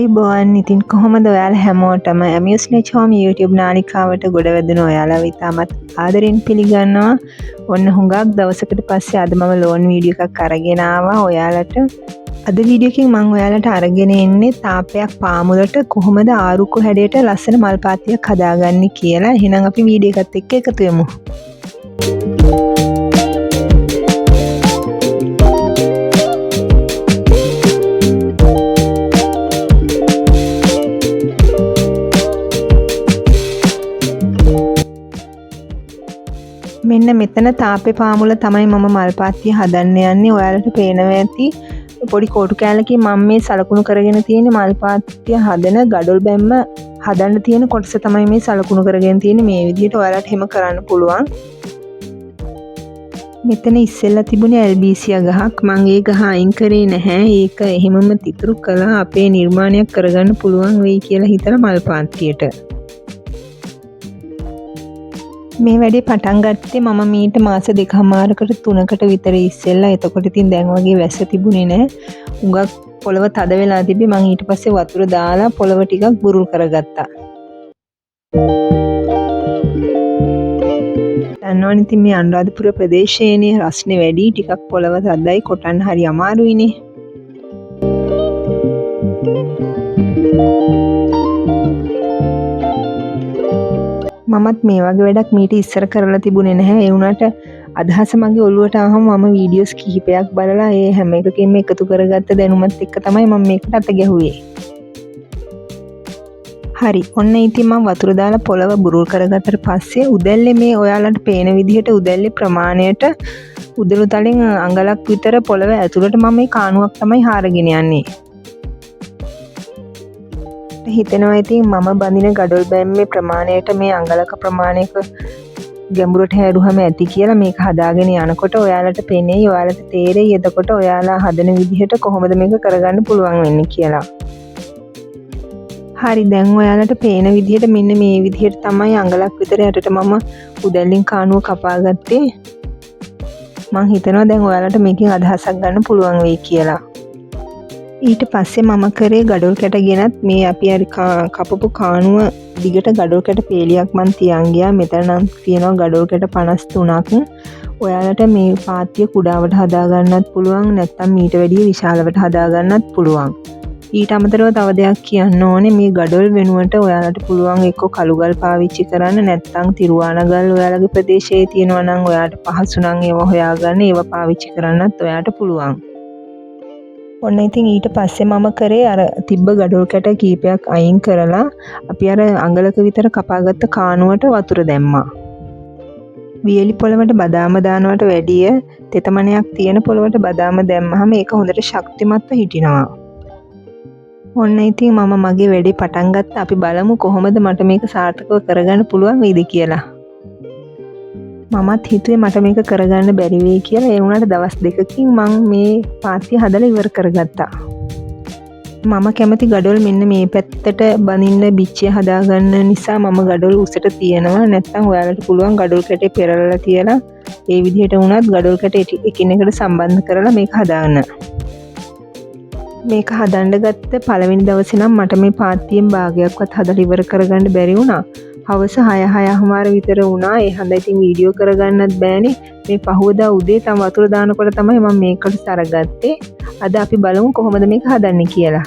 ආයුබෝවන්. ඉතින් කොහොමද ඔයාලා හැමෝටම Amusement Home YouTube නාලිකාවට ගොඩ වැදුණු ඔයාලා ඉතාමත් ආදරෙන් පිළිගන්නවා. ඔන්න හුඟක් දවසකට පස්සේ අද මම ලෝන් වීඩියෝ එකක් අරගෙන ආවා ඔයාලට. අද වීඩියෝ එකකින් මම ඔයාලට අරගෙන එන්නේ තාපයක් පාමුලට කොහොමද ආරුක්කු හැඩයට ලස්සන මල් පාත්තියක් හදාගන්නේ කියලා. එහෙනම් අපි වීඩියෝ එකත් එක්ක එකතු වෙමු. මෙන්න මෙතන තාපේ පාමුල තමයි මම මල් පාත්තිය හදන්න යන්නේ. ඔයාලට පේනවා ඇති පොඩි කෝටු කෑල්ලකින් මම මේ සලකුණු කරගෙන තියෙන මල් පාත්තිය හදන ගඩොල් බැම්ම හදන්න තියෙන කොටස තමයි මේ සලකුණු කරගෙන තියෙන්නේ. මේ විදිහට ඔයාලට හැම කරන්න පුළුවන්. මෙතන ඉස්සෙල්ලා තිබුණේ ඇල්බීසියා ගහක්. මම ඒ ගහ අයින් කරේ නැහැ. ඒක එහෙමම තිතුරු කළා අපේ නිර්මාණයක් කරගන්න පුළුවන් වෙයි කියලා හිතලා මල් පාත්තියට. මේ වැඩේ පටන් ගත්තේ මම මීට මාස 2මාරකට 3කට විතර ඉස්සෙල්ලා. එතකොට ඉතින් දැන් වගේ වැස්ස තිබුණේ නැහැ. උඟක් පොළව තද වෙලා තිබ්බේ. මම ඊට පස්සේ වතුර දාලා පොළව ටිකක් බුරුල් කරගත්තා. දන්නවනේ ඉතින් මේ අනුරාධපුර ප්‍රදේශයේනේ රස්නේ වැඩි. ටිකක් පොළව තදයි, කොටන්න හරි අමාරුයිනේ. මමත් මේ වගේ වැඩක් මීට ඉස්සර කරලා තිබුණේ නැහැ. ඒ වුණාට අදහස මගේ ඔළුවට ආවම මම වීඩියෝස් කිහිපයක් බලලා ඒ හැම එකකින්ම එකතු කරගත්ත දැනුමත් එක්ක තමයි මම මේකට අත ගැහුවේ. හරි. ඔන්න ඉතින් මම වතුර දාලා පොළව බුරුල් කරගත්තට පස්සේ උදැල්ලේ මේ ඔයාලට පේන විදිහට උදැල්ලේ ප්‍රමාණයට උදළු තලෙන් අඟලක් විතර පොළව ඇතුළට මම මේ කාණුවක් තමයි හාරගෙන යන්නේ. හිතෙනවා ඉතින් මම බඳින ගඩොල් බැම්මේ ප්‍රමාණයට මේ අඟලක ප්‍රමාණයක ගැඹුරට හැරුවම ඇති කියලා. මේක හදාගෙන යනකොට ඔයාලට පේන්නේ, ඔයාලට තේරෙයි එතකොට ඔයාලා හදන විදිහට කොහොමද මේක කරගන්න පුළුවන් වෙන්නේ කියලා. හරි, දැන් ඔයාලට පේන විදිහට මෙන්න මේ විදිහට තමයි අඟලක් විතර යටට මම උදැල්ලින් කාණුව කපාගත්තේ. මං හිතනවා දැන් ඔයාලට මේකෙන් අදහසක් ගන්න පුළුවන් වෙයි කියලා. ඊට පස්සේ මම කරේ ගඩොල් කැට ගෙනත් මේ අපි හරි කපපු කාණුව දිගට ගඩොල් කැට පේලියක් මන් තියන් ගියා. මෙතන නම් තියෙනවා ගඩොල් කැට 53ක්. ඔයාලට මේ පාත්තිය කුඩාවට හදාගන්නත් පුළුවන්, නැත්නම් මීට වැඩිය විශාලවට හදාගන්නත් පුළුවන්. ඊට අමතරව තව දෙයක් කියන්න ඕනේ. මේ ගඩොල් වෙනුවට ඔයාලට පුළුවන් එක්ක කළුගල් පාවිච්චි කරන්න, නැත්නම් තිරුවානගල් ඔයාලගේ ප්‍රදේශයේ තියෙනවා නම් ඔයාලට පහසු නම් ඒව හොයාගන්න, ඒව පාවිච්චි කරන්නත් ඔයාලට පුළුවන්. ඔන්න ඉතින් ඊට පස්සේ මම කරේ අර තිබ්බ ගඩොල් කැට කීපයක් අයින් කරලා අපි අර අඟලක විතර කපාගත්ත කාණුවට වතුර දැම්මා. වියලි පොළවට බදාම දානවට වැඩිය තෙතමනයක් තියෙන පොළවට බදාම දැම්මහම ඒක හොඳට ශක්තිමත්ව හිටිනවා. ඔන්න ඉතින් මම මගේ වැඩේ පටන් ගත්තා. අපි බලමු කොහොමද මට මේක සාර්ථකව කරගන්න පුළුවන් වෙයිද කියලා. මමත් හිතුවේ මට මේක කරගන්න බැරි වෙයි කියලා. ඒ වුණාට දවස් 2කින් මම මේ පාත්තිය හදලා ඉවර කරගත්තා. මම කැමති ගඩොල් මෙන්න මේ පැත්තට බඳින්න බිච්චිය හදාගන්න නිසා මම ගඩොල් උසට තියනවා. නැත්නම් ඔයාලට පුළුවන් ගඩොල් කැටේ පෙරලලා තියලා ඒ විදිහට වුණත් ගඩොල් කැට එකිනෙකට සම්බන්ධ කරලා මේක හදාගන්න. මේක හදන්න ගත්ත පළවෙනි දවසේ නම් මට මේ පාත්තියෙන් භාගයක්වත් හදලා ඉවර කරගන්න බැරි වුණා. හවස 6:30 විතර වුණා. ඒ හන්ද ඉතින් වීඩියෝ කරගන්නත් බෑනේ. මේ පහුවදා උදේ තම වතුර දානකොට තමයි මම මේකට සරගත්තේ. අද අපි බලමු කොහොමද මේක හදන්නේ කියලා.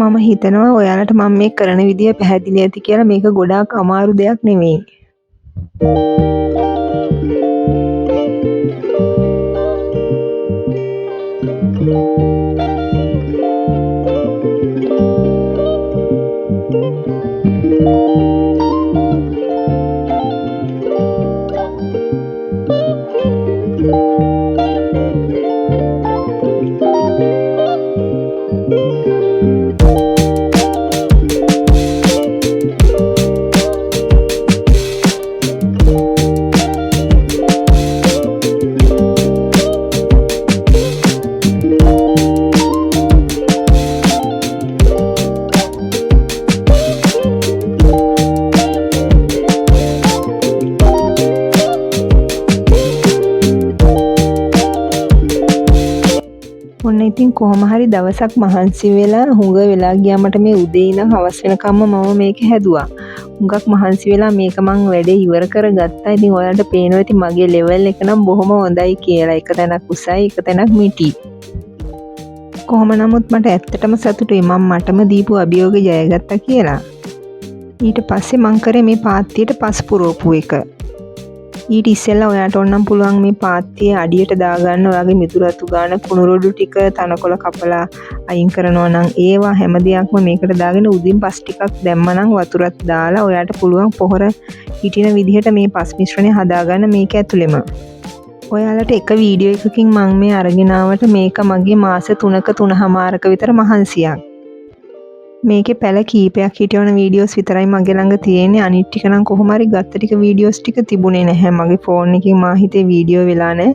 මම හිතනවා ඔයාලට මම මේ කරන විදිය පැහැදිලි ඇති කියලා. මේක ගොඩාක් අමාරු දෙයක් නෙවෙයි. ඉතින් කොහොම හරි දවසක් මහන්සි වෙලා හුඟ වෙලා ගියා මට මේ උදේ ඉඳන් හවස වෙනකම්ම මම මේක හැදුවා. හුඟක් මහන්සි වෙලා මේක මං වැඩේ ඉවර කරගත්තා. ඉතින් ඔයාලට පේනවා ඉතින් මගේ ලෙවල් එක නම් බොහොම හොඳයි කියලා. එක තැනක් උසයි, එක තැනක් මිටි. කොහොම නමුත් මට ඇත්තටම සතුටුයි මම මටම දීපු අභියෝගය ජයගත්තා කියලා. ඊට පස්සේ මං කරේ මේ පාත්තියට පස් පුරවපු එක. ඊට ඉස්සෙල්ලා ඔයාට ඕනම් පුළුවන් මේ පාත්තියේ අඩියට දාගන්න ඔයාගේ මිතුරු අතු ගන්න කුණුරොඩු ටික තනකොළ කපලා අයින් කරනවා නම් ඒවා හැම දෙයක්ම මේකට දාගෙන උදින් පස් ටිකක් දැම්මනම් වතුරත් දාලා ඔයාට පුළුවන් පොහොර හිටින විදිහට මේ පස් මිශ්‍රණය හදාගන්න මේක ඇතුළෙම. ඔයාලට එක වීඩියෝ එකකින් මං මේ අරගෙන ආවට මේක මගේ මාස 3ක 3.5ක විතර මහන්සියක්. මේකේ පැල කීපයක් හිටියවන වීඩියෝස් විතරයි මගේ ළඟ තියෙන්නේ. අනිත් ටික නම් කොහොම හරි ගත්ත ටික වීඩියෝස් ටික තිබුණේ නැහැ. මගේ ෆෝන් එකේ මා හිතේ වීඩියෝ වෙලා නැහැ.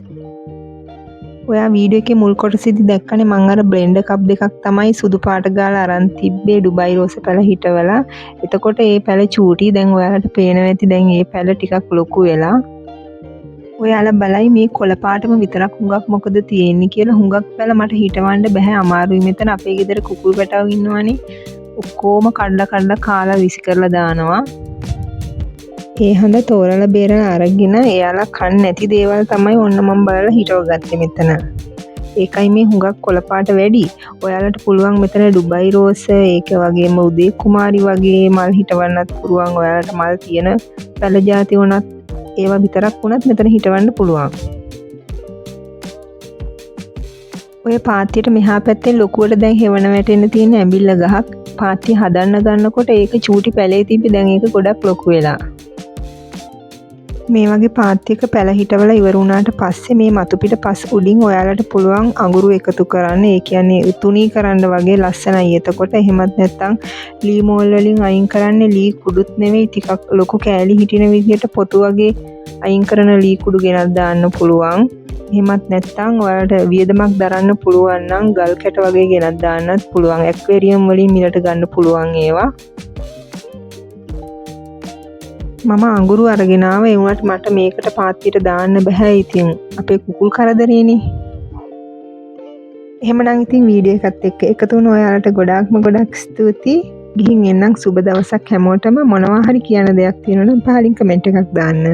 ඔයා වීඩියෝ එකේ මුල් කොටසෙදි දැක්කනේ මං අර බ්ලෙන්ඩර් කප් දෙකක් තමයි සුදු පාට ගාලා අරන් තිබ්බේ ඩුබයි රෝස පැල හිටවලා. එතකොට ඒ පැල චූටි දැන් ඔයාලට පේනවා ඇති දැන් ඒ පැල ටිකක් ලොකු වෙලා. ඔයාලා බලයි මේ කොළ පාටම විතරක් හුඟක් මොකද තියෙන්නේ කියලා. හුඟක් පැල මට හිටවන්න බෑ අමාරුයි. මෙතන අපේ ගෙදර කුකුල් පැටව ඉන්නවනේ. ඔක්කොම කඩලා කාලා විසි කරලා දානවා. ඒ හඳ තෝරලා බේරලා අරගෙන එයාලා කන්න නැති දේවල් තමයි ඔන්න මම බලලා හිටවගත්තේ මෙතන. ඒකයි මේ හුඟක් කොළපාට වැඩි. ඔයාලට පුළුවන් මෙතන ඩුබයි රෝස ඒක වගේම උදේ කුමාරි වගේ මල් හිටවන්නත් පුළුවන්. ඔයාලට මල් තියෙන පැල ಜಾති වුණත් ඒවා විතරක් වුණත් මෙතන හිටවන්න පුළුවන්. ඔය පාත්තියට මෙහා පැත්තේ ලොකුවට දැන් හෙවණ වැටෙන්න තියෙන ඇඹිල්ල ගහක් පාත්තිය හදන්න ගන්නකොට ඒක චූටි පැලේ තිබ්බි දැන් ඒක ගොඩක් ලොකු වෙලා. මේ වගේ පාත්තියක පැල හිටවලා ඉවර වුණාට පස්සේ මේ මතු පිට පස් උඩින් ඔයාලට පුළුවන් අඟුරු එකතු කරන්න. ඒ කියන්නේ උතුණී කරන්න වගේ ලස්සනයි. එතකොට එහෙමත් නැත්නම් ලී මෝල් වලින් අයින් කරන්නේ ලී කුඩුත් නෙවෙයි ටිකක් ලොකු කෑලි හිටින විදිහට පොතු වගේ අයින් කරන ලී කුඩු ගෙනත් දාන්න පුළුවන්. එහෙමත් නැත්නම් ඔයාලට වියදමක් දරන්න පුළුවන් නම් ගල් කැට වගේ ගෙනත් දාන්නත් පුළුවන්. ඇක්වේරියම් වලින් මිලට ගන්න පුළුවන් ඒවා. මම අඟුරු අරගෙන ආව. ඒ වුණාට මට මේකට පාත්තියට දාන්න බෑ. ඉතින් අපේ කුකුල් කරදරේනේ. එහෙමනම් ඉතින් වීඩියෝ එකත් එක්ක එකතු වුණ ඔයාලට ගොඩක් ස්තුතියි. ගිහින් එන්නම් සුබ දවසක් හැමෝටම. මොනවා හරි කියන දෙයක් තියෙනවා නම් පහලින් කමෙන්ට් එකක් දාන්න.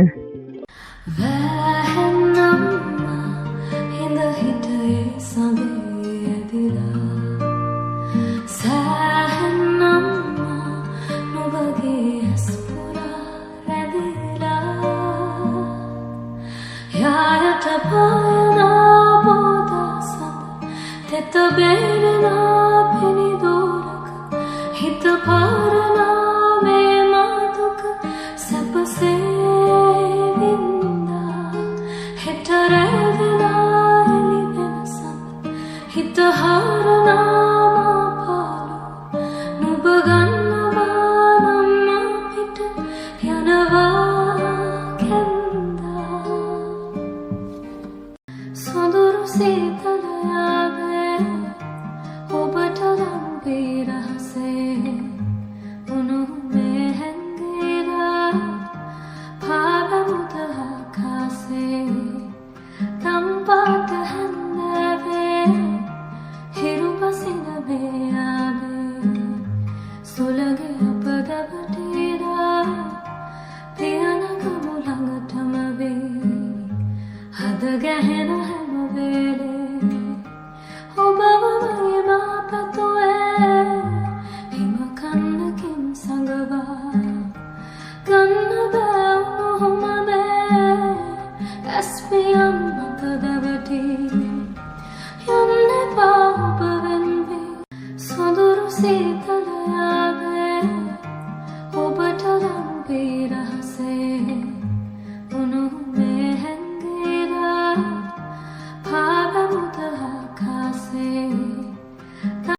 See